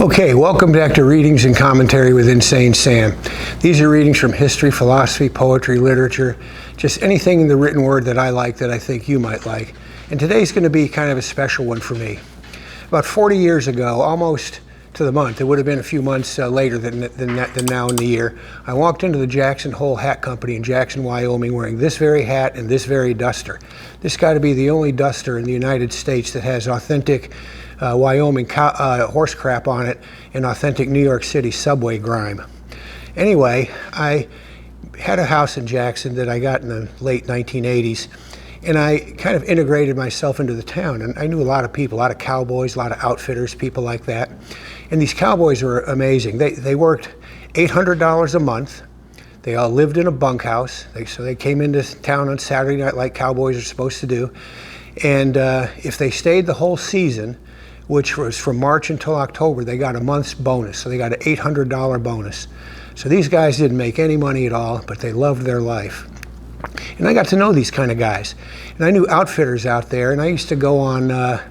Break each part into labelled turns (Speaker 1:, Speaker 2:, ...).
Speaker 1: Okay, welcome back to Readings and Commentary with Insane Sam. These are readings from history, philosophy, poetry, literature, just anything in the written word that I like that I think you might like. And today's going to be kind of a special one for me. About 40 years ago, almost to the month, it would have been a few months later than now in the year, I walked into the Jackson Hole Hat Company in Jackson, Wyoming, wearing this very hat and this very duster. This got to be the only duster in the United States that has authentic Wyoming horse crap on it and authentic New York City subway grime. Anyway, I had a house in Jackson that I got in the late 1980s, and I kind of integrated myself into the town. And I knew a lot of people, a lot of cowboys, a lot of outfitters, people like that. And these cowboys were amazing. They worked $800 a month. They all lived in a bunkhouse. So they came into town on Saturday night like cowboys are supposed to do. And if they stayed the whole season, which was from March until October, they got a month's bonus. So they got an $800 bonus. So these guys didn't make any money at all, but they loved their life. And I got to know these kind of guys. And I knew outfitters out there, and I used to go on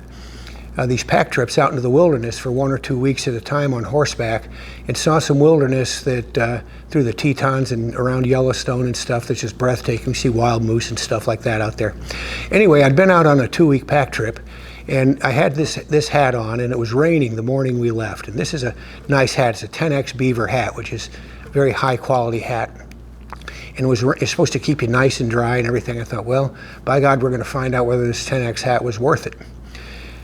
Speaker 1: these pack trips out into the wilderness for 1 or 2 weeks at a time on horseback, and saw some wilderness that through the Tetons and around Yellowstone and stuff that's just breathtaking. You see wild moose and stuff like that out there. Anyway, I'd been out on a 2-week pack trip, and I had this hat on, and it was raining the morning we left. And this is a nice hat. It's a 10X beaver hat, which is a very high quality hat. And it's supposed to keep you nice and dry and everything. I thought, well, by God, we're going to find out whether this 10X hat was worth it.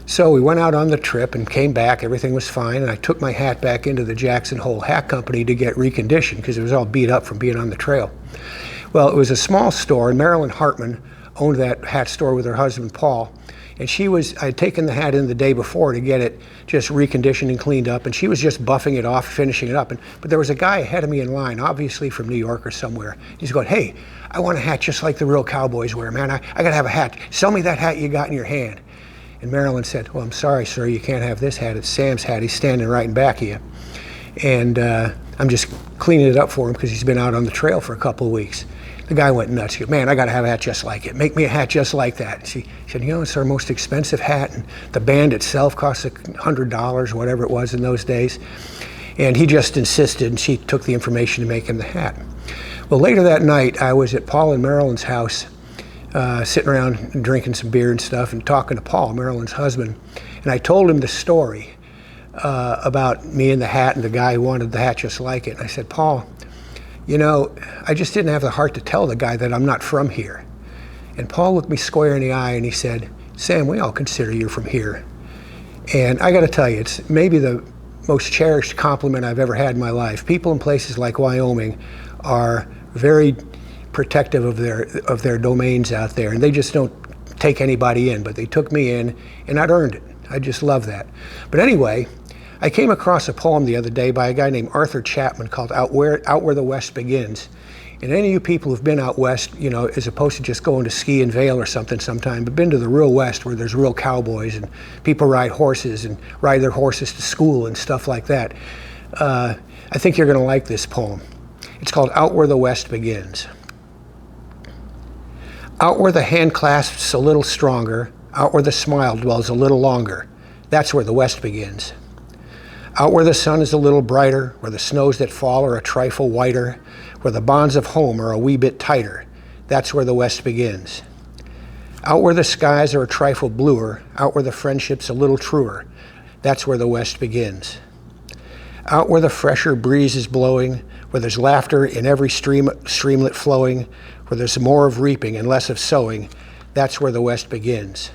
Speaker 1: So we went out on the trip and came back. Everything was fine. And I took my hat back into the Jackson Hole Hat Company to get reconditioned because it was all beat up from being on the trail. Well, it was a small store, and Marilyn Hartman owned that hat store with her husband, Paul. And I had taken the hat in the day before to get it just reconditioned and cleaned up, and she was just buffing it off, finishing it up. But there was a guy ahead of me in line, obviously from New York or somewhere. He's going, "Hey, I want a hat just like the real cowboys wear, man. I got to have a hat. Sell me that hat you got in your hand." And Marilyn said, "Well, I'm sorry, sir, you can't have this hat. It's Sam's hat. He's standing right in back of you." And I'm just cleaning it up for him because he's been out on the trail for a couple of weeks. The guy went nuts. He goes, "Man, I got to have a hat just like it. Make me a hat just like that." She said, "You know, it's our most expensive hat, and the band itself costs $100, whatever it was in those days." And he just insisted, and she took the information to make him the hat. Well, later that night, I was at Paul and Marilyn's house, sitting around and drinking some beer and stuff, and talking to Paul, Marilyn's husband. And I told him the story about me and the hat and the guy who wanted the hat just like it. And I said, "Paul, you know, I just didn't have the heart to tell the guy that I'm not from here." And Paul looked me square in the eye and he said, "Sam, we all consider you from here." And I got to tell you, it's maybe the most cherished compliment I've ever had in my life. People in places like Wyoming are very protective of their domains out there, and they just don't take anybody in, but they took me in, and I'd earned it. I just love that. But anyway, I came across a poem the other day by a guy named Arthur Chapman called Out Where the West Begins. And any of you people who've been out west, you know, as opposed to just going to ski in Vail or something sometime, but been to the real west where there's real cowboys and people ride horses and ride their horses to school and stuff like that, I think you're going to like this poem. It's called Out Where the West Begins. Out where the hand clasps a little stronger, out where the smile dwells a little longer, that's where the West begins. Out where the sun is a little brighter, where the snows that fall are a trifle whiter, where the bonds of home are a wee bit tighter, that's where the West begins. Out where the skies are a trifle bluer, out where the friendship's a little truer, that's where the West begins. Out where the fresher breeze is blowing, where there's laughter in every streamlet flowing, where there's more of reaping and less of sowing, that's where the West begins.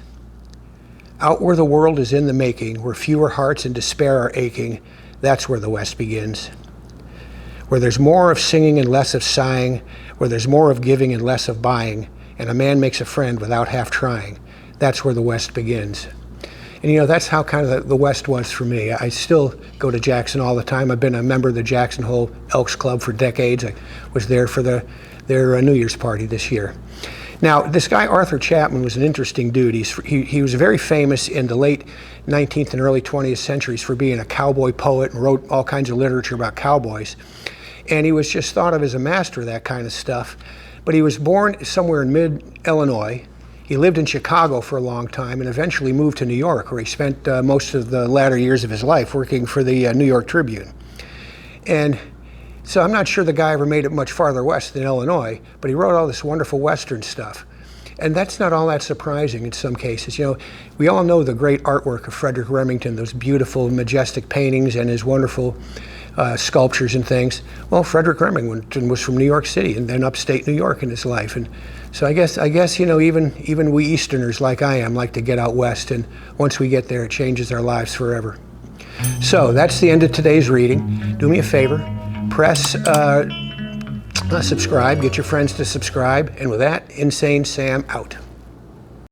Speaker 1: Out where the world is in the making, where fewer hearts in despair are aching, that's where the West begins. Where there's more of singing and less of sighing, where there's more of giving and less of buying, and a man makes a friend without half trying, that's where the West begins. And you know, that's how kind of the West was for me. I still go to Jackson all the time. I've been a member of the Jackson Hole Elks Club for decades. I was there for their New Year's party this year. Now, this guy, Arthur Chapman, was an interesting dude. He was very famous in the late 19th and early 20th centuries for being a cowboy poet and wrote all kinds of literature about cowboys. And he was just thought of as a master of that kind of stuff. But he was born somewhere in mid-Illinois. He lived in Chicago for a long time and eventually moved to New York, where he spent most of the latter years of his life working for the New York Tribune. And so I'm not sure the guy ever made it much farther west than Illinois, but he wrote all this wonderful Western stuff. And that's not all that surprising in some cases. You know, we all know the great artwork of Frederic Remington, those beautiful, majestic paintings and his wonderful sculptures and things. Well, Frederic Remington was from New York City and then upstate New York in his life. And so I guess you know, even we Easterners like I am like to get out west, and once we get there, it changes our lives forever. So that's the end of today's reading. Do me a favor, press subscribe, get your friends to subscribe, and with that, Insane Sam out.